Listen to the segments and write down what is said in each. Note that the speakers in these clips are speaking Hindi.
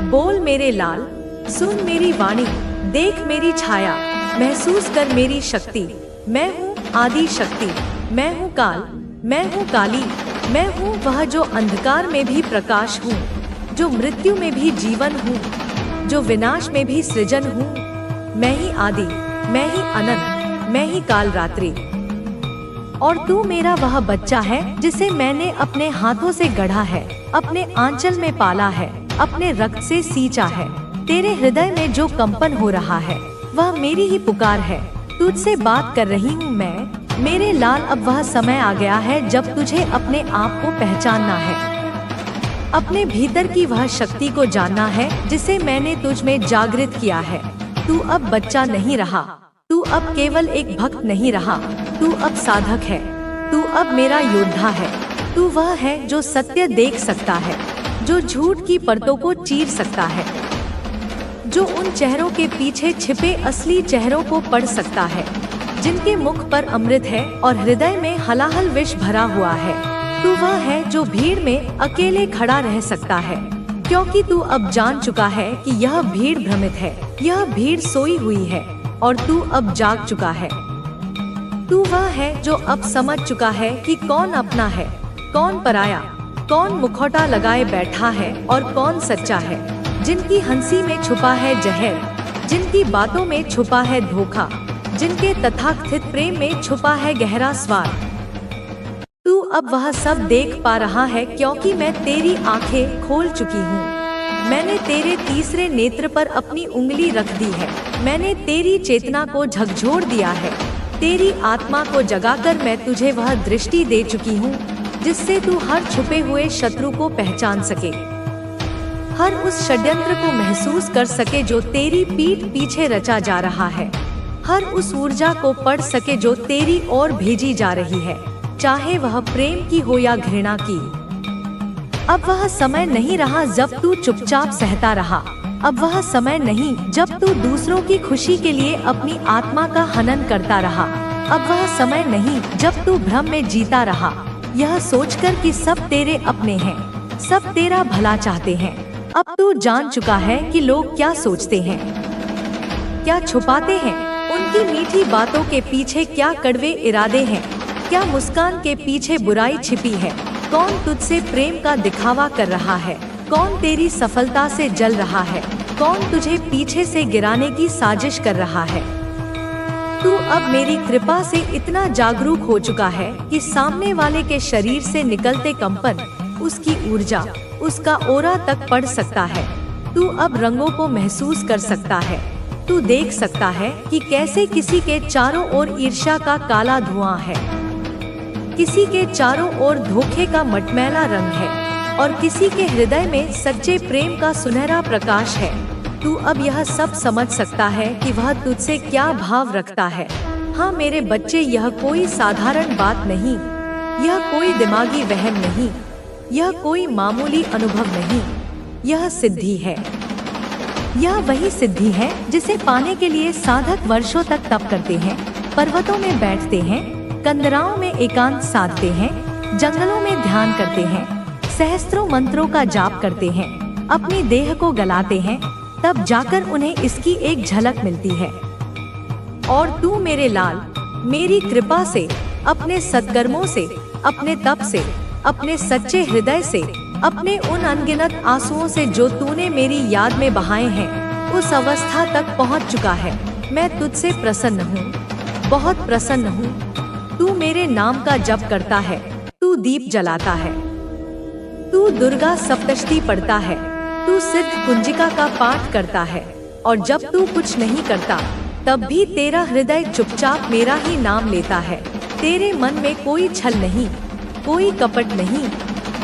बोल मेरे लाल, सुन मेरी वाणी, देख मेरी छाया, महसूस कर मेरी शक्ति। मैं हूँ आदि शक्ति, मैं हूँ काल, मैं हूँ काली, मैं हूँ वह जो अंधकार में भी प्रकाश हूँ, जो मृत्यु में भी जीवन हूँ, जो विनाश में भी सृजन हूँ। मैं ही आदि, मैं ही अनंत, मैं ही काल रात्रि। और तू मेरा वह बच्चा है जिसे मैंने अपने हाथों से गढ़ा है, अपने आंचल में पाला है, अपने रक्त से सींचा है। तेरे हृदय में जो कंपन हो रहा है वह मेरी ही पुकार है। तुझसे बात कर रही हूँ मैं, मेरे लाल। अब वह समय आ गया है जब तुझे अपने आप को पहचानना है, अपने भीतर की वह शक्ति को जानना है जिसे मैंने तुझ में जागृत किया है। तू अब बच्चा नहीं रहा, तू अब केवल एक भक्त नहीं रहा, तू अब साधक है, तू अब मेरा योद्धा है। तू वह है जो सत्य देख सकता है, जो झूठ की परतों को चीर सकता है, जो उन चेहरों के पीछे छिपे असली चेहरों को पढ़ सकता है, जिनके मुख पर अमृत है और हृदय में हलाहल विष भरा हुआ है। तू वह है जो भीड़ में अकेले खड़ा रह सकता है, क्योंकि तू अब जान चुका है कि यह भीड़ भ्रमित है, यह भीड़ सोई हुई है और तू अब जाग चुका है। तू वह है जो अब समझ चुका है कि कौन अपना है, कौन पराया, कौन मुखौटा लगाए बैठा है और कौन सच्चा है। जिनकी हंसी में छुपा है जहर, जिनकी बातों में छुपा है धोखा, जिनके तथाकथित प्रेम में छुपा है गहरा स्वार्थ। तू अब वह सब देख पा रहा है क्योंकि मैं तेरी आंखें खोल चुकी हूँ। मैंने तेरे तीसरे नेत्र पर अपनी उंगली रख दी है। मैंने तेरी चेतना को झकझोर दिया है। तेरी आत्मा को जगाकर मैं तुझे वह दृष्टि दे चुकी हूँ जिससे तू हर छुपे हुए शत्रु को पहचान सके, हर उस षड्यंत्र को महसूस कर सके जो तेरी पीठ पीछे रचा जा रहा है, हर उस ऊर्जा को पढ़ सके जो तेरी ओर भेजी जा रही है, चाहे वह प्रेम की हो या घृणा की। अब वह समय नहीं रहा जब तू चुपचाप सहता रहा। अब वह समय नहीं जब तू दूसरों की खुशी के लिए अपनी आत्मा का हनन करता रहा। अब वह समय नहीं जब तू भ्रम में जीता रहा, यह सोचकर कि सब तेरे अपने हैं, सब तेरा भला चाहते हैं। अब तू जान चुका है कि लोग क्या सोचते हैं, क्या छुपाते हैं, उनकी मीठी बातों के पीछे क्या कड़वे इरादे हैं, क्या मुस्कान के पीछे बुराई छिपी है, कौन तुझसे प्रेम का दिखावा कर रहा है, कौन तेरी सफलता से जल रहा है, कौन तुझे पीछे से गिराने की साजिश कर रहा है। तू अब मेरी कृपा से इतना जागरूक हो चुका है कि सामने वाले के शरीर से निकलते कंपन, उसकी ऊर्जा, उसका ओरा तक पढ़ सकता है। तू अब रंगों को महसूस कर सकता है। तू देख सकता है कि कैसे किसी के चारों ओर ईर्ष्या का काला धुआं है, किसी के चारों ओर धोखे का मटमैला रंग है और किसी के हृदय में सच्चे प्रेम का सुनहरा प्रकाश है। तू अब यह सब समझ सकता है कि वह तुझसे क्या भाव रखता है। हाँ मेरे बच्चे, यह कोई साधारण बात नहीं, यह कोई दिमागी वहम नहीं, यह कोई मामूली अनुभव नहीं, यह सिद्धि है। यह वही सिद्धि है जिसे पाने के लिए साधक वर्षों तक तप करते हैं, पर्वतों में बैठते हैं, कंदराओं में एकांत साधते हैं, जंगलों में ध्यान करते हैं, सहस्त्रों मंत्रों का जाप करते हैं, अपनी देह को गलाते हैं, तब जाकर उन्हें इसकी एक झलक मिलती है। और तू मेरे लाल, मेरी कृपा से, अपने सत्कर्मों से, अपने तप से, अपने सच्चे हृदय से, अपने उन अनगिनत आंसुओं से जो तूने मेरी याद में बहाए हैं, उस अवस्था तक पहुंच चुका है। मैं तुझसे प्रसन्न हूँ, बहुत प्रसन्न हूँ। तू मेरे नाम का जप करता है, तू दीप जलाता है, तू दुर्गा सप्तशती पढ़ता है, तू सिद्ध कुंजिका का पाठ करता है, और जब तू कुछ नहीं करता तब भी तेरा हृदय चुपचाप मेरा ही नाम लेता है। तेरे मन में कोई छल नहीं, कोई कपट नहीं,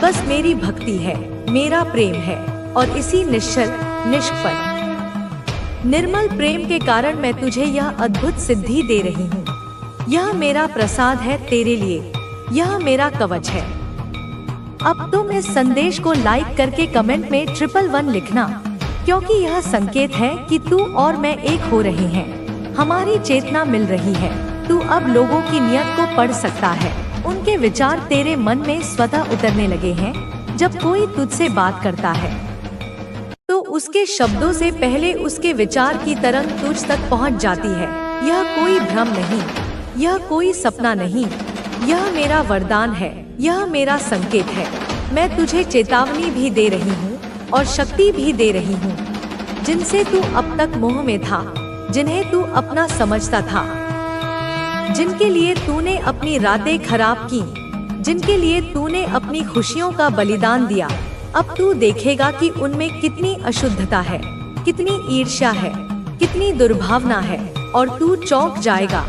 बस मेरी भक्ति है, मेरा प्रेम है, और इसी निश्चल, निष्कपट, निर्मल प्रेम के कारण मैं तुझे यह अद्भुत सिद्धि दे रही हूँ। यह मेरा प्रसाद है तेरे लिए, यह मेरा कवच है। अब तुम इस संदेश को लाइक करके कमेंट में 111 लिखना, क्योंकि यह संकेत है कि तू और मैं एक हो रहे हैं, हमारी चेतना मिल रही है। तू अब लोगों की नियत को पढ़ सकता है, उनके विचार तेरे मन में स्वतः उतरने लगे हैं। जब कोई तुझसे बात करता है तो उसके शब्दों से पहले उसके विचार की तरंग तुझ तक पहुंच जाती है। यह कोई भ्रम नहीं, यह कोई सपना नहीं, यह मेरा वरदान है, यह मेरा संकेत है। मैं तुझे चेतावनी भी दे रही हूँ और शक्ति भी दे रही हूँ। जिनसे तू अब तक मोह में था, जिन्हें तू अपना समझता था, जिनके लिए तूने अपनी रातें खराब की, जिनके लिए तूने अपनी खुशियों का बलिदान दिया, अब तू देखेगा कि उनमें कितनी अशुद्धता है, कितनी ईर्ष्या है, कितनी दुर्भावना है, और तू चौंक जाएगा।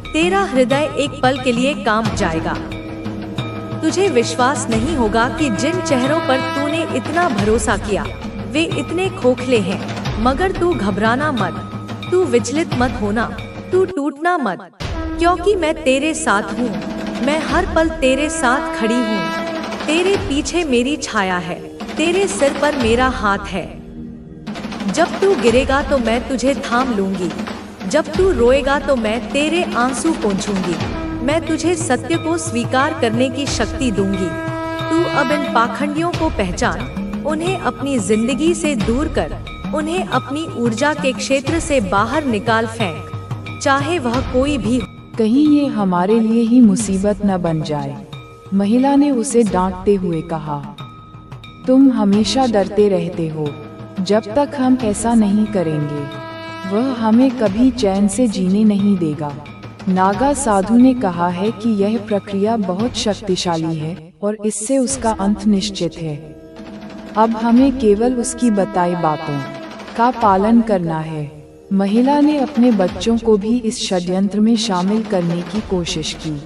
तेरा हृदय एक पल के लिए कांप जाएगा। तुझे विश्वास नहीं होगा कि जिन चेहरों पर तूने इतना भरोसा किया वे इतने खोखले हैं। मगर तू घबराना मत, तू विचलित मत होना, तू टूटना मत, क्योंकि मैं तेरे साथ हूँ। मैं हर पल तेरे साथ खड़ी हूँ। तेरे पीछे मेरी छाया है, तेरे सिर पर मेरा हाथ है। जब तू गिरेगा तो मैं तुझे थाम लूंगी, जब तू रोएगा तो मैं तेरे आंसू पोंछूंगी। मैं तुझे सत्य को स्वीकार करने की शक्ति दूंगी। तू अब इन पाखंडियों को पहचान, उन्हें अपनी जिंदगी से दूर कर, उन्हें अपनी ऊर्जा के क्षेत्र से बाहर निकाल फेंक, चाहे वह कोई भी हो। कहीं ये हमारे लिए ही मुसीबत न बन जाए, महिला ने उसे डांटते हुए कहा। तुम हमेशा डरते रहते हो। जब तक हम ऐसा नहीं करेंगे, वह हमें कभी चैन से जीने नहीं देगा। नागा साधु ने कहा है कि यह प्रक्रिया बहुत शक्तिशाली है और इससे उसका अंत निश्चित है। अब हमें केवल उसकी बताई बातों का पालन करना है। महिला ने अपने बच्चों को भी इस षड्यंत्र में शामिल करने की कोशिश की।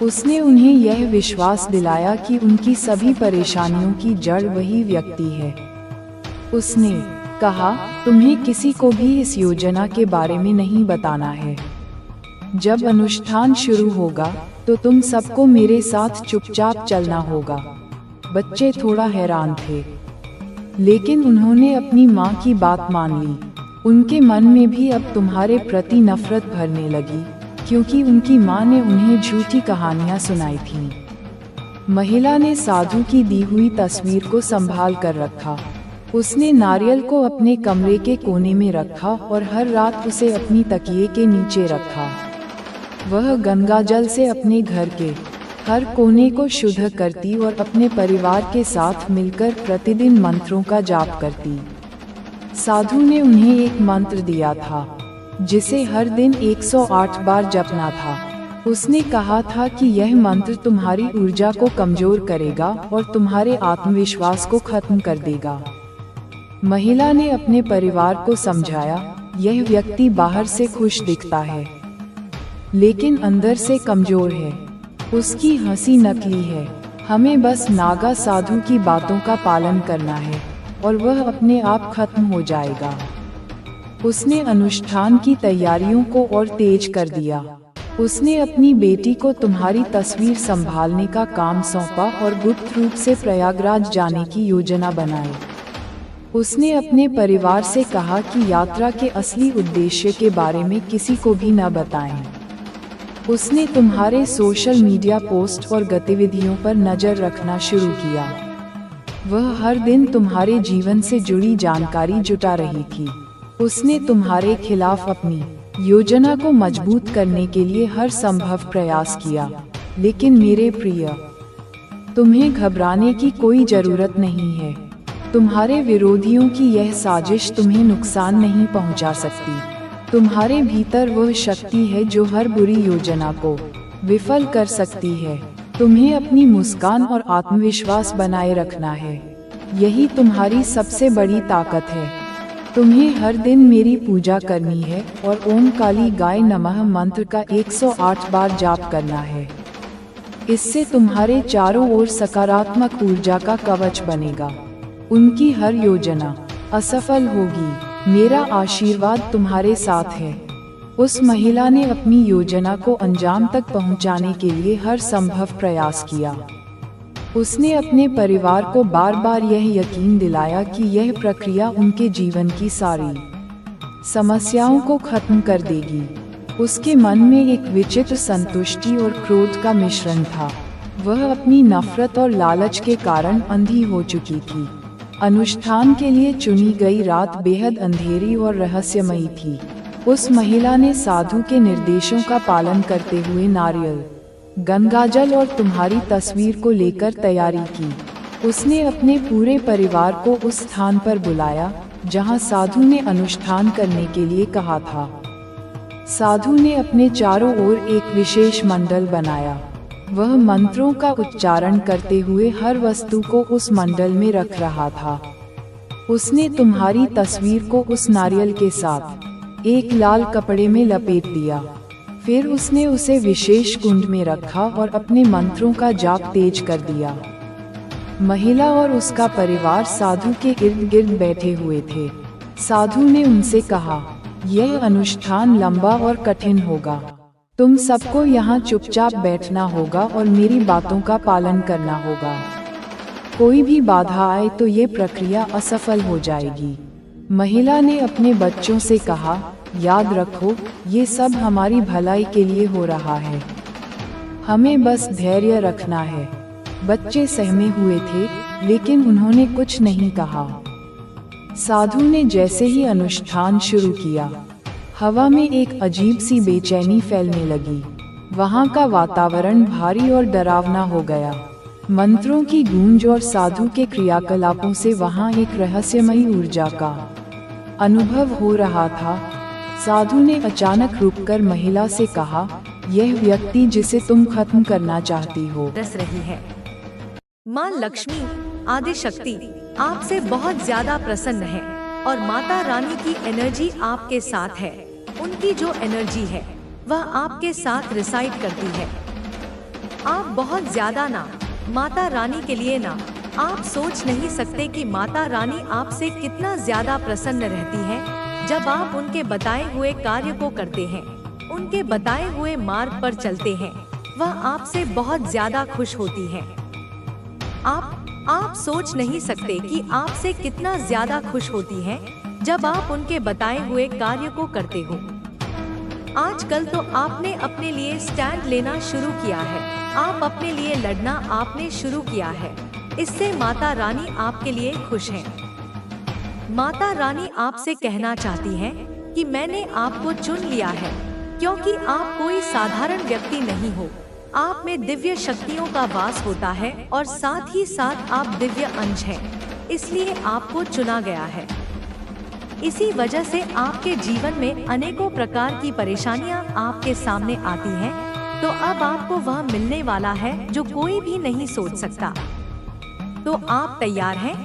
उसने उन्हें यह विश्वास दिलाया कि उनकी सभी परेशानियों की जड़ वही व्यक्ति है। उसने कहा, तुम्हें किसी को भी इस योजना के बारे में नहीं बताना है। जब अनुष्ठान शुरू होगा तो तुम सबको मेरे साथ चुपचाप चलना होगा। बच्चे थोड़ा हैरान थे, लेकिन उन्होंने अपनी माँ की बात मान ली। उनके मन में भी अब तुम्हारे प्रति नफरत भरने लगी, क्योंकि उनकी माँ ने उन्हें झूठी कहानियाँ सुनाई थीं। महिला ने साधु की दी हुई तस्वीर को संभाल कर रखा। उसने नारियल को अपने कमरे के कोने में रखा और हर रात उसे अपनी तकिए के नीचे रखा। वह गंगा जल से अपने घर के हर कोने को शुद्ध करती और अपने परिवार के साथ मिलकर प्रतिदिन मंत्रों का जाप करती। साधु ने उन्हें एक मंत्र दिया था जिसे हर दिन 108 बार जपना था। उसने कहा था कि यह मंत्र तुम्हारी ऊर्जा को कमजोर करेगा और तुम्हारे आत्मविश्वास को खत्म कर देगा। महिला ने अपने परिवार को समझाया, यह व्यक्ति बाहर से खुश दिखता है, लेकिन अंदर से कमजोर है। उसकी हंसी नकली है। हमें बस नागा साधु की बातों का पालन करना है और वह अपने आप खत्म हो जाएगा। उसने अनुष्ठान की तैयारियों को और तेज कर दिया। उसने अपनी बेटी को तुम्हारी तस्वीर संभालने का काम सौंपा और गुप्त रूप से प्रयागराज जाने की योजना बनाई। उसने अपने परिवार से कहा कि यात्रा के असली उद्देश्य के बारे में किसी को भी न बताएं। उसने तुम्हारे सोशल मीडिया पोस्ट और गतिविधियों पर नजर रखना शुरू किया। वह हर दिन तुम्हारे जीवन से जुड़ी जानकारी जुटा रही थी। उसने तुम्हारे खिलाफ अपनी योजना को मजबूत करने के लिए हर संभव प्रयास किया। लेकिन मेरे प्रिय, तुम्हें घबराने की कोई जरूरत नहीं है। तुम्हारे विरोधियों की यह साजिश तुम्हें नुकसान नहीं पहुंचा सकती। तुम्हारे भीतर वह शक्ति है जो हर बुरी योजना को विफल कर सकती है। तुम्हें अपनी मुस्कान और आत्मविश्वास बनाए रखना है। यही तुम्हारी सबसे बड़ी ताकत है। तुम्हें हर दिन मेरी पूजा करनी है और ओम काली गाय नमः मंत्र का 108 बार जाप करना है। इससे तुम्हारे चारों ओर सकारात्मक ऊर्जा का कवच बनेगा। उनकी हर योजना असफल होगी। मेरा आशीर्वाद तुम्हारे साथ है। उस महिला ने अपनी योजना को अंजाम तक पहुंचाने के लिए हर संभव प्रयास किया। उसने अपने परिवार को बार बार यह यकीन दिलाया कि यह प्रक्रिया उनके जीवन की सारी समस्याओं को खत्म कर देगी। उसके मन में एक विचित्र संतुष्टि और क्रोध का मिश्रण था। वह अपनी नफरत और लालच के कारण अंधी हो चुकी थी। अनुष्ठान के लिए चुनी गई रात बेहद अंधेरी और रहस्यमयी थी। उस महिला ने साधु के निर्देशों का पालन करते हुए नारियल, गंगाजल और तुम्हारी तस्वीर को लेकर तैयारी की। उसने अपने पूरे परिवार को उस स्थान पर बुलाया जहां साधु ने अनुष्ठान करने के लिए कहा था। साधु ने अपने चारों ओर एक विशेष मंडल बनाया। वह मंत्रों का उच्चारण करते हुए हर वस्तु को उस मंडल में रख रहा था। उसने तुम्हारी तस्वीर को उस नारियल के साथ एक लाल कपड़े में लपेट दिया। फिर उसने उसे विशेष कुंड में रखा और अपने मंत्रों का जाप तेज कर दिया। महिला और उसका परिवार साधु के इर्द गिर्द बैठे हुए थे। साधु ने उनसे कहा, यह अनुष्ठान लंबा और कठिन होगा। तुम सबको यहाँ चुपचाप बैठना होगा और मेरी बातों का पालन करना होगा। कोई भी बाधा आए तो ये प्रक्रिया असफल हो जाएगी। महिला ने अपने बच्चों से कहा, याद रखो, ये सब हमारी भलाई के लिए हो रहा है। हमें बस धैर्य रखना है। बच्चे सहमे हुए थे, लेकिन उन्होंने कुछ नहीं कहा। साधु ने जैसे ही अनुष्ठान शुरू किया, हवा में एक अजीब सी बेचैनी फैलने लगी। वहाँ का वातावरण भारी और डरावना हो गया। मंत्रों की गूंज और साधु के क्रियाकलापों से वहाँ एक रहस्यमयी ऊर्जा का अनुभव हो रहा था। साधु ने अचानक रुककर महिला से कहा, यह व्यक्ति जिसे तुम खत्म करना चाहती हो, रस रही है। माँ लक्ष्मी, आदि शक्ति, आपसे बहुत ज्यादा प्रसन्न है और माता रानी की एनर्जी आपके साथ है। उनकी जो एनर्जी है वह आपके साथ रिसाइड करती है। आप बहुत ज्यादा ना माता रानी के लिए ना, आप सोच नहीं सकते कि माता रानी आपसे कितना ज्यादा प्रसन्न रहती है जब आप उनके बताए हुए कार्य को करते हैं, उनके बताए हुए मार्ग पर चलते हैं। वह आपसे बहुत ज्यादा खुश होती है। आप सोच नहीं सकते कि आपसे कितना ज्यादा खुश होती है जब आप उनके बताए हुए कार्य को करते हो। आजकल तो आपने अपने लिए स्टैंड लेना शुरू किया है। आप अपने लिए लड़ना आपने शुरू किया है। इससे माता रानी आपके लिए खुश हैं। माता रानी आपसे कहना चाहती है कि मैंने आपको चुन लिया है, क्योंकि आप कोई साधारण व्यक्ति नहीं हो। आप में दिव्य शक्तियों का वास होता है और साथ ही साथ आप दिव्य अंश हैं। इसलिए आपको चुना गया है। इसी वजह से आपके जीवन में अनेकों प्रकार की परेशानियां आपके सामने आती हैं, तो अब आपको वह मिलने वाला है जो कोई भी नहीं सोच सकता। तो आप तैयार हैं?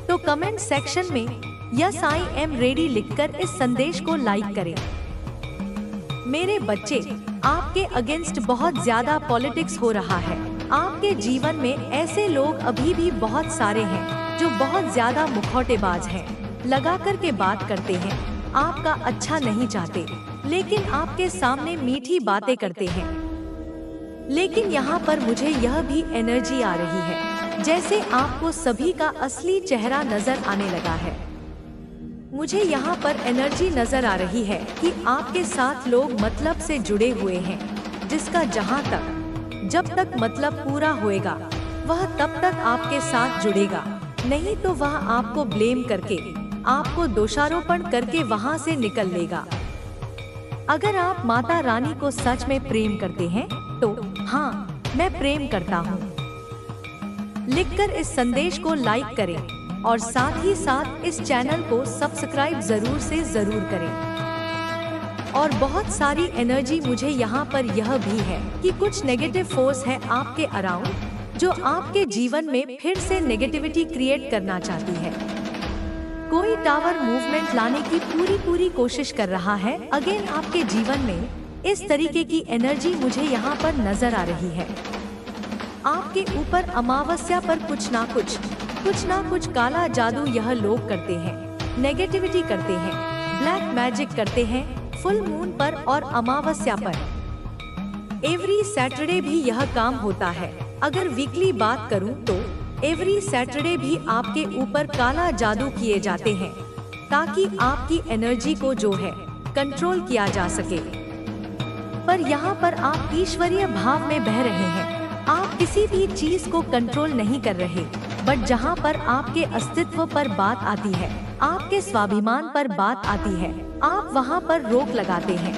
तो कमेंट सेक्शन में यस आई एम रेडी लिखकर इस संदेश को लाइक करें। मेरे बच्चे, आपके अगेंस्ट बहुत ज्यादा पॉलिटिक्स हो रहा है। आपके जीवन में ऐसे लोग अभी भी बहुत सारे हैं जो बहुत ज्यादा मुखौटेबाज हैं, लगा कर के बात करते हैं, आपका अच्छा नहीं चाहते, लेकिन आपके सामने मीठी बातें करते हैं। लेकिन यहाँ पर मुझे यह भी एनर्जी आ रही है जैसे आपको सभी का असली चेहरा नजर आने लगा है। मुझे यहाँ पर एनर्जी नजर आ रही है कि आपके साथ लोग मतलब से जुड़े हुए हैं, जिसका जहाँ तक जब तक मतलब पूरा होएगा वह तब तक आपके साथ जुड़ेगा, नहीं तो वह आपको ब्लेम करके, आपको दोषारोपण करके वहाँ से निकल लेगा। अगर आप माता रानी को सच में प्रेम करते हैं तो हाँ, मैं प्रेम करता हूँ लिखकर इस संदेश को लाइक करें और साथ ही साथ इस चैनल को सब्सक्राइब जरूर से जरूर करें। और बहुत सारी एनर्जी मुझे यहाँ पर यह भी है कि कुछ नेगेटिव फोर्स है आपके अराउंड जो आपके जीवन में फिर से नेगेटिविटी क्रिएट करना चाहती है। कोई टावर मूवमेंट लाने की पूरी कोशिश कर रहा है अगेन आपके जीवन में। इस तरीके की एनर्जी मुझे यहाँ पर नजर आ रही है। आपके ऊपर अमावस्या पर कुछ ना कुछ काला जादू यह लोग करते हैं, नेगेटिविटी करते हैं, ब्लैक मैजिक करते हैं फुल मून पर और अमावस्या पर। एवरी सैटरडे भी यह काम होता है। अगर वीकली बात करूं तो एवरी सैटरडे भी आपके ऊपर काला जादू किए जाते हैं ताकि आपकी एनर्जी को जो है कंट्रोल किया जा सके। पर यहाँ पर आप ईश्वरीय भाव में बह रहे हैं। आप किसी भी चीज को कंट्रोल नहीं कर रहे, बट जहाँ पर आपके अस्तित्व पर बात आती है, आपके स्वाभिमान पर बात आती है, आप वहाँ पर रोक लगाते हैं।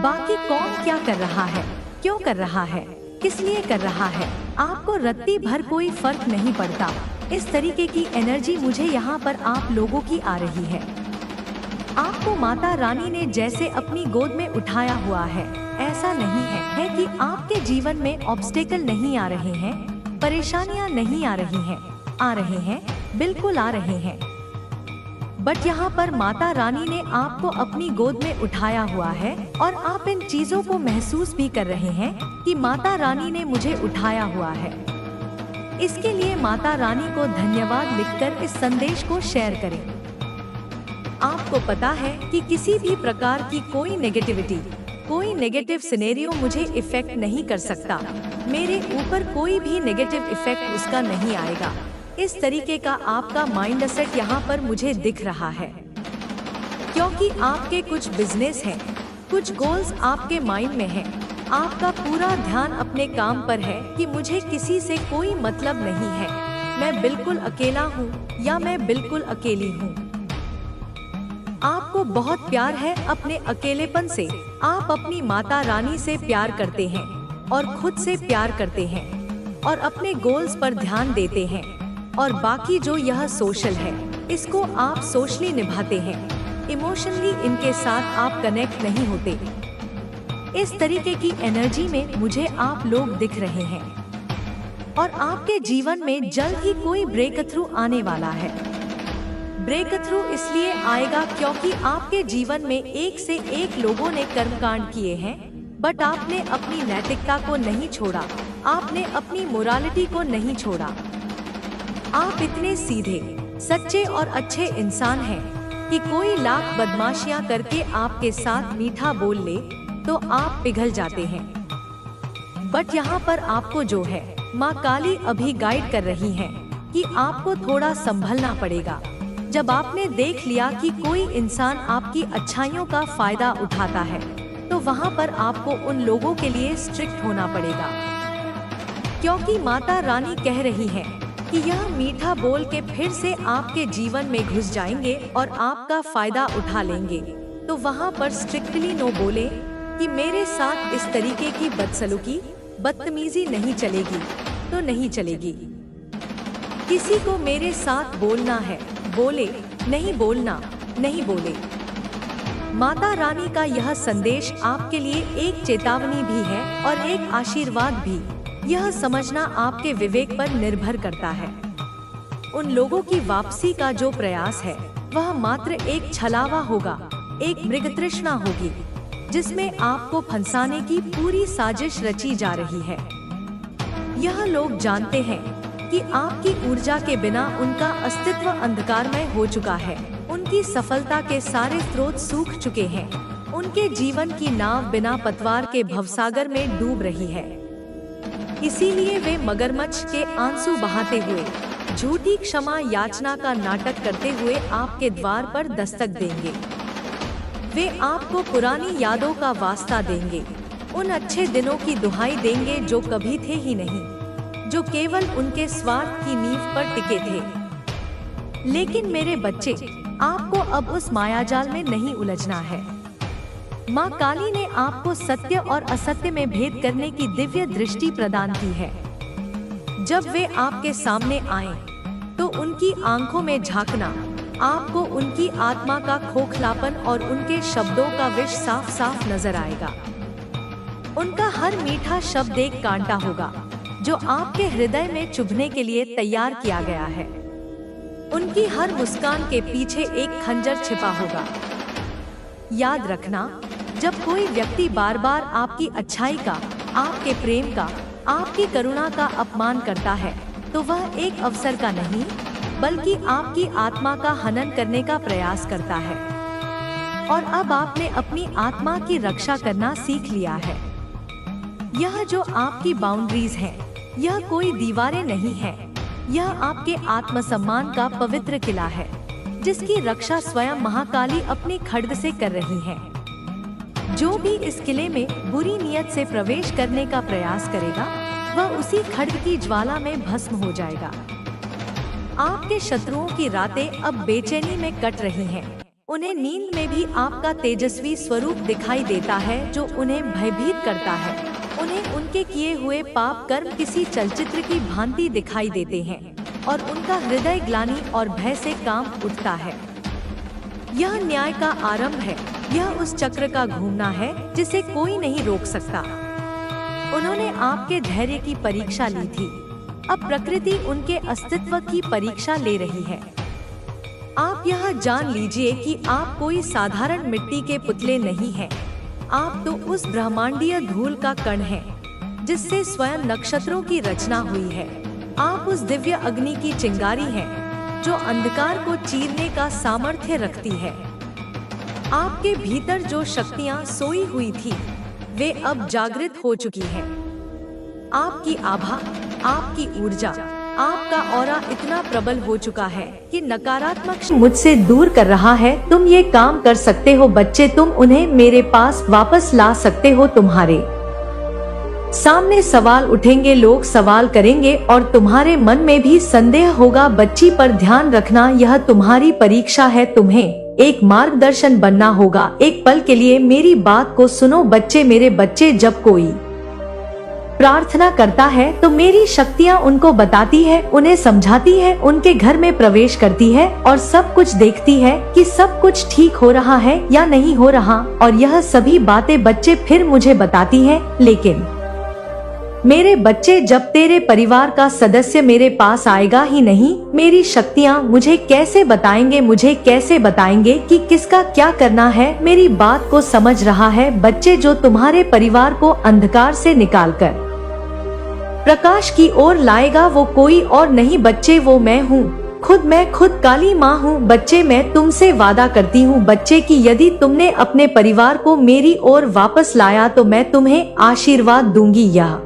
बाकी कौन क्या कर रहा है, क्यों कर रहा है, किस लिए कर रहा है, आपको रत्ती भर कोई फर्क नहीं पड़ता। इस तरीके की एनर्जी मुझे यहाँ पर आप लोगों की आ रही है। आपको माता रानी ने जैसे अपनी गोद में उठाया हुआ है। ऐसा नहीं है कि आपके जीवन में ऑब्स्टेकल नहीं आ रहे हैं, परेशानियां नहीं आ रही हैं, आ रहे हैं, बिल्कुल आ रहे हैं। बट यहाँ पर माता रानी ने आपको अपनी गोद में उठाया हुआ है और आप इन चीजों को महसूस भी कर रहे हैं कि माता रानी ने मुझे उठाया हुआ है। इसके लिए माता रानी को धन्यवाद लिखकर इस संदेश को शेयर करें। आपको पता है कि किसी भी प्रकार की कोई नेगेटिविटी, कोई नेगेटिव सिनेरियो मुझे इफेक्ट नहीं कर सकता। मेरे ऊपर कोई भी नेगेटिव इफेक्ट उसका नहीं आएगा। इस तरीके का आपका माइंड सेट यहाँ पर मुझे दिख रहा है, क्योंकि आपके कुछ बिजनेस हैं, कुछ गोल्स आपके माइंड में हैं। आपका पूरा ध्यान अपने काम पर है कि मुझे किसी से कोई मतलब नहीं है, मैं बिल्कुल अकेला हूँ या मैं बिल्कुल अकेली हूँ। आपको बहुत प्यार है अपने अकेलेपन से। आप अपनी माता रानी से प्यार करते हैं और खुद से प्यार करते हैं और अपने गोल्स पर ध्यान देते हैं। और बाकी जो यह सोशल है, इसको आप सोशली निभाते हैं। इमोशनली इनके साथ आप कनेक्ट नहीं होते। इस तरीके की एनर्जी में मुझे आप लोग दिख रहे हैं और आपके जीवन में जल्द ही कोई ब्रेक थ्रू आने वाला है। ब्रेक थ्रू इसलिए आएगा क्योंकि आपके जीवन में एक से एक लोगों ने कर्मकांड किए हैं, बट आपने अपनी नैतिकता को नहीं छोड़ा, आपने अपनी मोरालिटी को नहीं छोड़ा। आप इतने सीधे, सच्चे और अच्छे इंसान हैं कि कोई लाख बदमाशियां करके आपके साथ मीठा बोल ले तो आप पिघल जाते हैं। बट यहाँ पर आपको जो है, माँ काली अभी गाइड कर रही हैं कि आपको थोड़ा संभलना पड़ेगा। जब आपने देख लिया कि कोई इंसान आपकी अच्छाइयों का फायदा उठाता है, तो वहाँ पर आपको उन लोगों के लिए स्ट्रिक्ट होना पड़ेगा, क्योंकि माता रानी कह रही है कि यह मीठा बोल के फिर से आपके जीवन में घुस जाएंगे और आपका फायदा उठा लेंगे। तो वहाँ पर स्ट्रिक्टली नो बोले कि मेरे साथ इस तरीके की बदसलूकी, बदतमीजी नहीं चलेगी, तो नहीं चलेगी। किसी को मेरे साथ बोलना है, बोले, नहीं बोलना, नहीं बोले। माता रानी का यह संदेश आपके लिए एक चेतावनी भी है और एक आशीर्वाद भी। यह समझना आपके विवेक पर निर्भर करता है। उन लोगों की वापसी का जो प्रयास है, वह मात्र एक छलावा होगा, एक मृगतृष्णा होगी, जिसमें आपको फंसाने की पूरी साजिश रची जा रही है। यह लोग जानते हैं कि आपकी ऊर्जा के बिना उनका अस्तित्व अंधकारमय हो चुका है। उनकी सफलता के सारे स्रोत सूख चुके हैं। उनके जीवन की नाव बिना पतवार के भवसागर में डूब रही है। इसीलिए वे मगरमच्छ के आंसू बहाते हुए, झूठी क्षमा याचना का नाटक करते हुए आपके द्वार पर दस्तक देंगे। वे आपको पुरानी यादों का वास्ता देंगे, उन अच्छे दिनों की दुहाई देंगे जो कभी थे ही नहीं, जो केवल उनके स्वार्थ की नींव पर टिके थे। लेकिन मेरे बच्चे, आपको अब उस मायाजाल में नहीं उलझना है। माँ काली ने आपको सत्य और असत्य में भेद करने की दिव्य दृष्टि प्रदान की है। जब वे आपके सामने आए, तो उनकी आंखों में झांकना, आपको उनकी आत्मा का खोखलापन और उनके शब्दों का विष साफ साफ नजर आएगा। उनका हर मीठा शब्द एक कांटा होगा, जो आपके हृदय में चुभने के लिए तैयार किया गया है। उनकी हर मुस्कान के पीछे एक खंजर छिपा होगा। याद रखना, जब कोई व्यक्ति बार बार आपकी अच्छाई का, आपके प्रेम का, आपकी करुणा का अपमान करता है, तो वह एक अवसर का नहीं, बल्कि आपकी आत्मा का हनन करने का प्रयास करता है। और अब आपने अपनी आत्मा की रक्षा करना सीख लिया है। यह जो आपकी बाउंड्रीज हैं, यह कोई दीवारें नहीं है, यह आपके आत्मसम्मान का पवित्र किला है, जिसकी रक्षा स्वयं महाकाली अपने खड्ग से कर रही है। जो भी इस किले में बुरी नीयत से प्रवेश करने का प्रयास करेगा, वह उसी खड्ग की ज्वाला में भस्म हो जाएगा। आपके शत्रुओं की रातें अब बेचैनी में कट रही हैं। उन्हें नींद में भी आपका तेजस्वी स्वरूप दिखाई देता है जो उन्हें भयभीत करता है। उन्हें उनके किए हुए पाप कर्म किसी चलचित्र की भांति दिखाई देते हैं और उनका हृदय ग्लानि और भय से कांप उठता है। यह न्याय का आरंभ है। यह उस चक्र का घूमना है जिसे कोई नहीं रोक सकता। उन्होंने आपके धैर्य की परीक्षा ली थी। अब प्रकृति उनके अस्तित्व की परीक्षा ले रही है। आप यह जान लीजिए कि आप कोई साधारण मिट्टी के पुतले नहीं हैं। आप तो उस ब्रह्मांडीय धूल का कण हैं, जिससे स्वयं नक्षत्रों की रचना हुई है। आप उस दिव्य अग्नि की चिंगारी हैं, जो अंधकार को चीरने का सामर्थ्य रखती है। आपके भीतर जो शक्तियां सोई हुई थी, वे अब जागृत हो चुकी हैं। आपकी आभा, आपकी ऊर्जा, आपका ऑरा इतना प्रबल हो चुका है कि नकारात्मक मुझसे दूर कर रहा है। तुम ये काम कर सकते हो बच्चे, तुम उन्हें मेरे पास वापस ला सकते हो। तुम्हारे सामने सवाल उठेंगे, लोग सवाल करेंगे और तुम्हारे मन में भी संदेह होगा। बच्ची पर ध्यान रखना, यह तुम्हारी परीक्षा है। तुम्हें एक मार्गदर्शन बनना होगा। एक पल के लिए मेरी बात को सुनो बच्चे, मेरे बच्चे। जब कोई प्रार्थना करता है तो मेरी शक्तियाँ उनको बताती है, उन्हें समझाती है, उनके घर में प्रवेश करती है और सब कुछ देखती है कि सब कुछ ठीक हो रहा है या नहीं हो रहा। और यह सभी बातें बच्चे फिर मुझे बताती हैं। लेकिन मेरे बच्चे, जब तेरे परिवार का सदस्य मेरे पास आएगा ही नहीं, मेरी शक्तियाँ मुझे कैसे बताएंगे, मुझे कैसे बताएंगे कि किसका क्या करना है। मेरी बात को समझ रहा है बच्चे? जो तुम्हारे परिवार को अंधकार से निकालकर प्रकाश की ओर लाएगा वो कोई और नहीं बच्चे, वो मैं हूँ खुद। मैं खुद काली माँ हूँ बच्चे। मैं तुमसे वादा करती हूँ बच्चे कि यदि तुमने अपने परिवार को मेरी ओर वापस लाया तो मैं तुम्हें आशीर्वाद दूंगी। यह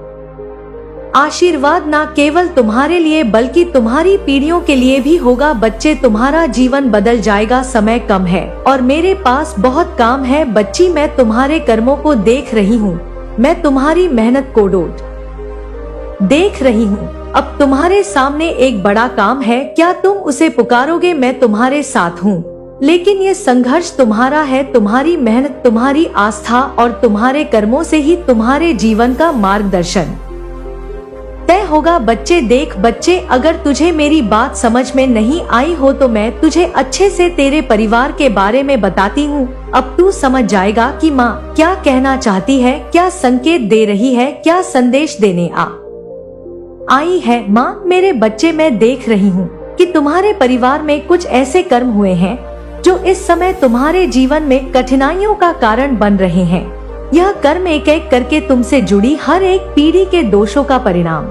आशीर्वाद न केवल तुम्हारे लिए बल्कि तुम्हारी पीढ़ियों के लिए भी होगा बच्चे। तुम्हारा जीवन बदल जाएगा। समय कम है और मेरे पास बहुत काम है बच्ची। मैं तुम्हारे कर्मों को देख रही हूँ, मैं तुम्हारी मेहनत को देख रही हूँ। अब तुम्हारे सामने एक बड़ा काम है, क्या तुम उसे पुकारोगे? मैं तुम्हारे साथ हूँ, लेकिन ये संघर्ष तुम्हारा है। तुम्हारी मेहनत, तुम्हारी आस्था और तुम्हारे कर्मों से ही तुम्हारे जीवन का मार्गदर्शन तय होगा बच्चे। देख बच्चे, अगर तुझे मेरी बात समझ में नहीं आई हो तो मैं तुझे अच्छे से तेरे परिवार के बारे में बताती हूँ। अब तू समझ जाएगा कि माँ क्या कहना चाहती है, क्या संकेत दे रही है, क्या संदेश देने आई है। माँ मेरे बच्चे, मैं देख रही हूँ कि तुम्हारे परिवार में कुछ ऐसे कर्म हुए हैं जो इस समय तुम्हारे जीवन में कठिनाइयों का कारण बन रहे हैं। यह कर्म एक एक करके तुमसे जुड़ी हर एक पीढ़ी के दोषों का परिणाम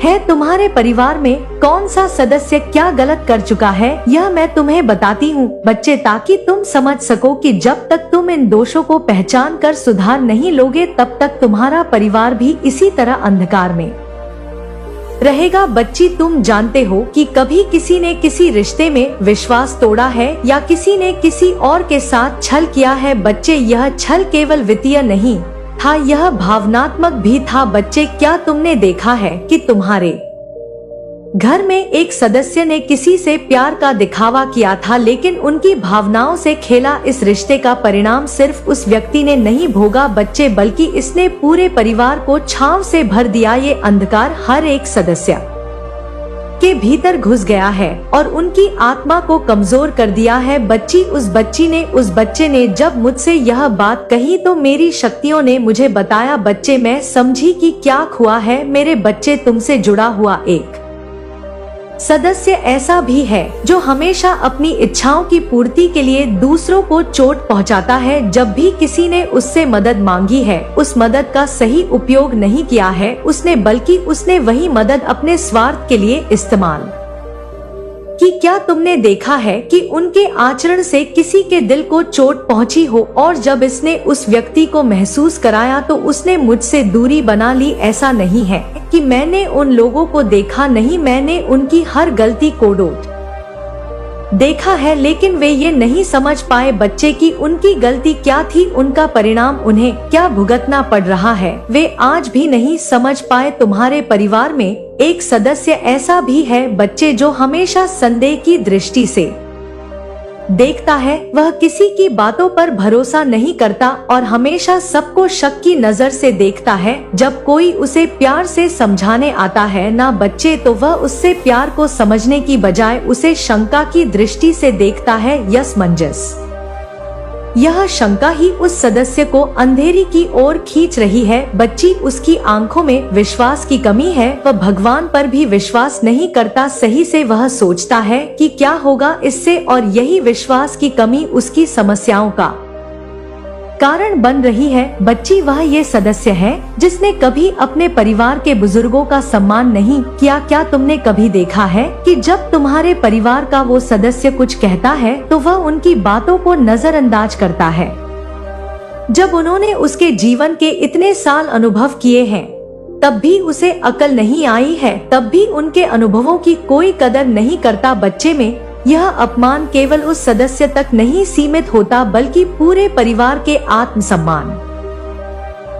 है। तुम्हारे परिवार में कौन सा सदस्य क्या गलत कर चुका है, यह मैं तुम्हें बताती हूँ बच्चे, ताकि तुम समझ सको कि जब तक तुम इन दोषों को पहचान कर सुधार नहीं लोगे तब तक तुम्हारा परिवार भी इसी तरह अंधकार में रहेगा। बच्ची, तुम जानते हो कि कभी किसी ने किसी रिश्ते में विश्वास तोड़ा है या किसी ने किसी और के साथ छल किया है बच्चे। यह छल केवल वित्तीय नहीं था, यह भावनात्मक भी था बच्चे। क्या तुमने देखा है कि तुम्हारे घर में एक सदस्य ने किसी से प्यार का दिखावा किया था लेकिन उनकी भावनाओं से खेला? इस रिश्ते का परिणाम सिर्फ उस व्यक्ति ने नहीं भोगा बच्चे, बल्कि इसने पूरे परिवार को छांव से भर दिया। ये अंधकार हर एक सदस्य के भीतर घुस गया है और उनकी आत्मा को कमजोर कर दिया है बच्ची। उस बच्चे ने जब मुझसे यह बात कही तो मेरी शक्तियों ने मुझे बताया बच्चे। मैं समझी कि क्या हुआ है। मेरे बच्चे, तुमसे जुड़ा हुआ एक सदस्य ऐसा भी है जो हमेशा अपनी इच्छाओं की पूर्ति के लिए दूसरों को चोट पहुंचाता है। जब भी किसी ने उससे मदद मांगी है, उस मदद का सही उपयोग नहीं किया है उसने, बल्कि उसने वही मदद अपने स्वार्थ के लिए इस्तेमाल की। क्या तुमने देखा है कि उनके आचरण से किसी के दिल को चोट पहुंची हो और जब इसने उस व्यक्ति को महसूस कराया तो उसने मुझसे दूरी बना ली? ऐसा नहीं है कि मैंने उन लोगों को देखा नहीं, मैंने उनकी हर गलती को देखा है, लेकिन वे ये नहीं समझ पाए बच्चे की उनकी गलती क्या थी, उनका परिणाम उन्हें क्या भुगतना पड़ रहा है। वे आज भी नहीं समझ पाए तुम्हारे परिवार में एक सदस्य ऐसा भी है बच्चे जो हमेशा संदेह की दृष्टि से देखता है। वह किसी की बातों पर भरोसा नहीं करता और हमेशा सबको शक की नजर से देखता है। जब कोई उसे प्यार से समझाने आता है ना बच्चे, तो वह उससे प्यार को समझने की बजाय उसे शंका की दृष्टि से देखता है। यसमंजस, यह शंका ही उस सदस्य को अंधेरी की ओर खींच रही है। बच्ची, उसकी आंखों में विश्वास की कमी है। वह भगवान पर भी विश्वास नहीं करता सही से। वह सोचता है कि क्या होगा इससे, और यही विश्वास की कमी उसकी समस्याओं का कारण बन रही है। बच्ची, वह ये सदस्य है जिसने कभी अपने परिवार के बुजुर्गों का सम्मान नहीं किया। क्या तुमने कभी देखा है कि जब तुम्हारे परिवार का वो सदस्य कुछ कहता है तो वह उनकी बातों को नजरअंदाज करता है? जब उन्होंने उसके जीवन के इतने साल अनुभव किए हैं तब भी उसे अकल नहीं आई है, तब भी उनके अनुभवों की कोई कदर नहीं करता। बच्चे में यह अपमान केवल उस सदस्य तक नहीं सीमित होता बल्कि पूरे परिवार के आत्मसम्मान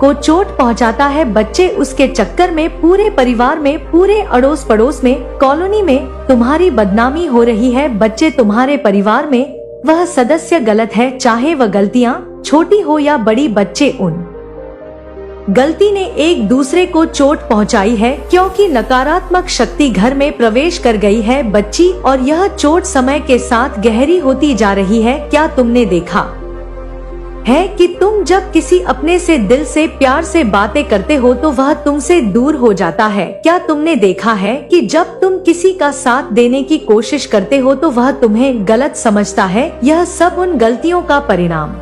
को चोट पहुंचाता है। बच्चे, उसके चक्कर में पूरे परिवार में, पूरे अड़ोस पड़ोस में, कॉलोनी में तुम्हारी बदनामी हो रही है। बच्चे, तुम्हारे परिवार में वह सदस्य गलत है, चाहे वह गलतियां छोटी हो या बड़ी। बच्चे, उन गलती ने एक दूसरे को चोट पहुंचाई है क्योंकि नकारात्मक शक्ति घर में प्रवेश कर गई है बच्ची, और यह चोट समय के साथ गहरी होती जा रही है। क्या तुमने देखा है कि तुम जब किसी अपने से दिल से प्यार से बातें करते हो तो वह तुमसे दूर हो जाता है? क्या तुमने देखा है कि जब तुम किसी का साथ देने की कोशिश करते हो तो वह तुम्हें गलत समझता है? यह सब उन गलतियों का परिणाम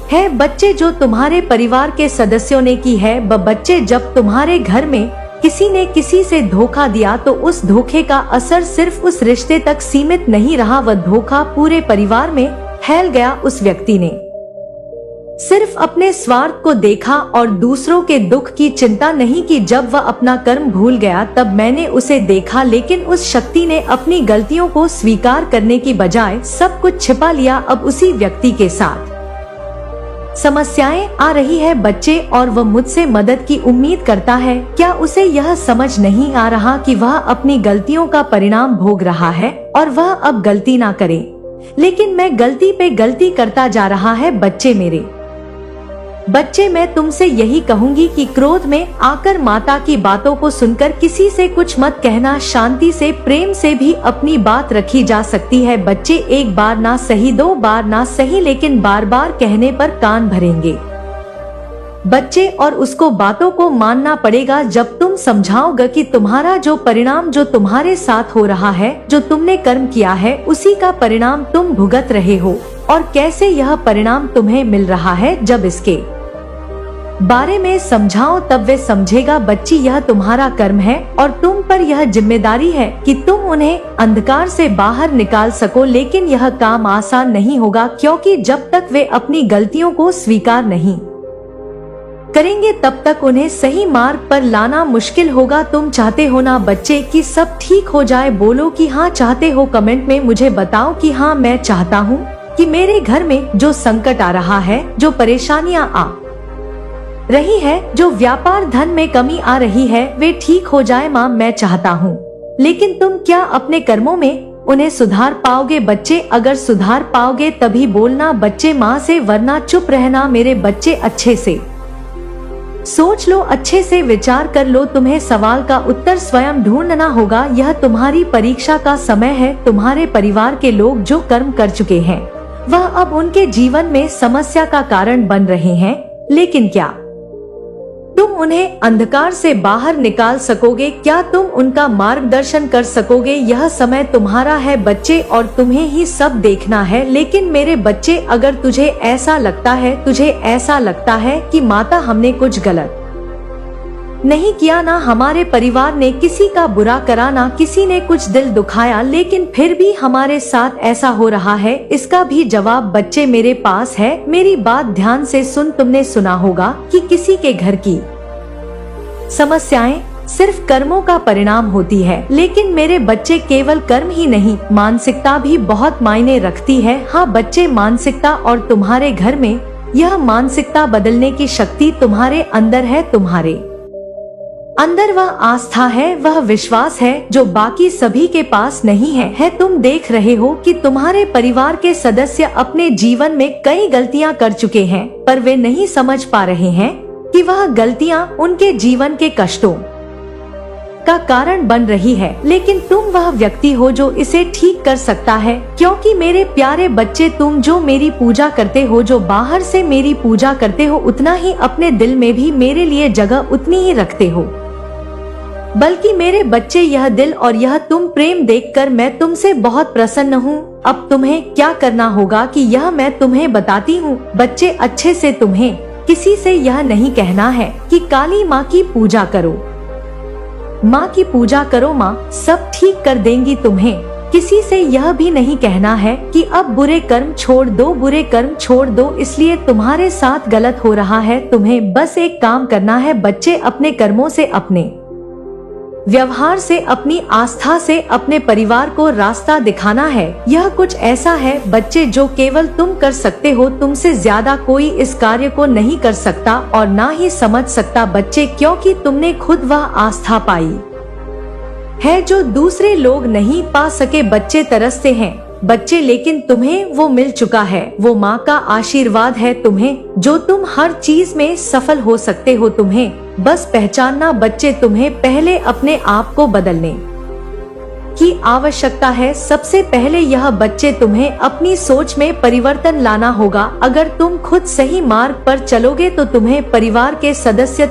है बच्चे जो तुम्हारे परिवार के सदस्यों ने की है। बच्चे, जब तुम्हारे घर में किसी ने किसी से धोखा दिया तो उस धोखे का असर सिर्फ उस रिश्ते तक सीमित नहीं रहा, वह धोखा पूरे परिवार में फैल गया। उस व्यक्ति ने सिर्फ अपने स्वार्थ को देखा और दूसरों के दुख की चिंता नहीं की। जब वह अपना कर्म भूल गया तब मैंने उसे देखा, लेकिन उस शक्ति ने अपनी गलतियों को स्वीकार करने की बजाय सब कुछ छिपा लिया। अब उसी व्यक्ति के साथ समस्याएं आ रही है बच्चे, और वह मुझसे मदद की उम्मीद करता है। क्या उसे यह समझ नहीं आ रहा कि वह अपनी गलतियों का परिणाम भोग रहा है और वह अब गलती ना करे, लेकिन मैं गलती पे गलती करता जा रहा है? बच्चे मेरे, बच्चे, मैं तुमसे यही कहूंगी कि क्रोध में आकर माता की बातों को सुनकर किसी से कुछ मत कहना। शांति से, प्रेम से भी अपनी बात रखी जा सकती है। बच्चे, एक बार ना सही, दो बार ना सही, लेकिन बार बार कहने पर कान भरेंगे बच्चे, और उसको बातों को मानना पड़ेगा। जब तुम समझाओगे कि तुम्हारा जो परिणाम जो तुम्हारे साथ हो रहा है, जो तुमने कर्म किया है, उसी का परिणाम तुम भुगत रहे हो और कैसे यह परिणाम तुम्हें मिल रहा है, जब इसके बारे में समझाओ तब वे समझेगा। बच्ची, यह तुम्हारा कर्म है और तुम पर यह जिम्मेदारी है कि तुम उन्हें अंधकार से बाहर निकाल सको, लेकिन यह काम आसान नहीं होगा क्योंकि जब तक वे अपनी गलतियों को स्वीकार नहीं करेंगे तब तक उन्हें सही मार्ग पर लाना मुश्किल होगा। तुम चाहते हो ना बच्चे कि सब ठीक हो जाए? बोलो कि हाँ चाहते हो। कमेंट में मुझे बताओ कि हाँ मैं चाहता हूँ कि मेरे घर में जो संकट आ रहा है, जो परेशानियाँ आ रही है, जो व्यापार धन में कमी आ रही है, वे ठीक हो जाए। माँ, मैं चाहता हूँ, लेकिन तुम क्या अपने कर्मों में उन्हें सुधार पाओगे? बच्चे, अगर सुधार पाओगे तभी बोलना बच्चे माँ से, वरना चुप रहना। मेरे बच्चे, अच्छे से सोच लो, अच्छे से विचार कर लो। तुम्हें सवाल का उत्तर स्वयं ढूंढना होगा। यह तुम्हारी परीक्षा का समय है। तुम्हारे परिवार के लोग जो कर्म कर चुके हैं वह अब उनके जीवन में समस्या का कारण बन रहे हैं, लेकिन क्या तुम उन्हें अंधकार से बाहर निकाल सकोगे? क्या तुम उनका मार्गदर्शन कर सकोगे? यह समय तुम्हारा है बच्चे, और तुम्हें ही सब देखना है। लेकिन मेरे बच्चे, अगर तुझे ऐसा लगता है कि माता हमने कुछ गलत नहीं किया, ना हमारे परिवार ने किसी का बुरा करा, ना किसी ने कुछ दिल दुखाया, लेकिन फिर भी हमारे साथ ऐसा हो रहा है, इसका भी जवाब बच्चे मेरे पास है। मेरी बात ध्यान से सुन। तुमने सुना होगा कि किसी के घर की समस्याएं सिर्फ कर्मों का परिणाम होती है, लेकिन मेरे बच्चे केवल कर्म ही नहीं, मानसिकता भी बहुत मायने रखती है। हाँ बच्चे, मानसिकता, और तुम्हारे घर में यह मानसिकता बदलने की शक्ति तुम्हारे अंदर है। तुम्हारे अंदर वह आस्था है, वह विश्वास है जो बाकी सभी के पास नहीं है। तुम देख रहे हो कि तुम्हारे परिवार के सदस्य अपने जीवन में कई गलतियां कर चुके हैं, पर वे नहीं समझ पा रहे हैं कि वह गलतियां उनके जीवन के कष्टों का कारण बन रही है। लेकिन तुम वह व्यक्ति हो जो इसे ठीक कर सकता है, क्योंकि मेरे प्यारे बच्चे, तुम जो मेरी पूजा करते हो, जो बाहर से मेरी पूजा करते हो, उतना ही अपने दिल में भी मेरे लिए जगह उतनी ही रखते हो। बल्कि मेरे बच्चे, यह दिल और यह तुम प्रेम देखकर मैं तुमसे बहुत प्रसन्न हूँ। अब तुम्हें क्या करना होगा कि यह मैं तुम्हें बताती हूँ। बच्चे, अच्छे से तुम्हें किसी से यह नहीं कहना है कि काली माँ की पूजा करो, माँ की पूजा करो, माँ सब ठीक कर देंगी। तुम्हें किसी से यह भी नहीं कहना है कि अब बुरे कर्म छोड़ दो, बुरे कर्म छोड़ दो, इसलिए तुम्हारे साथ गलत हो रहा है। तुम्हें बस एक काम करना है बच्चे, अपने कर्मों से, अपने व्यवहार से, अपनी आस्था से अपने परिवार को रास्ता दिखाना है। यह कुछ ऐसा है बच्चे जो केवल तुम कर सकते हो, तुमसे ज्यादा कोई इस कार्य को नहीं कर सकता और ना ही समझ सकता बच्चे, क्योंकि तुमने खुद वह आस्था पाई है जो दूसरे लोग नहीं पा सके। बच्चे तरसते हैं बच्चे, लेकिन तुम्हें वो मिल चुका है, वो माँ का आशीर्वाद है तुम्हें, जो तुम हर चीज में सफल हो सकते हो। तुम्हें बस पहचानना बच्चे, तुम्हें पहले अपने आप को बदलने की आवश्यकता है। सबसे पहले यह बच्चे, तुम्हें अपनी सोच में परिवर्तन लाना होगा। अगर तुम खुद सही मार्ग पर चलोगे तो तुम्हें परिवार के सदस्य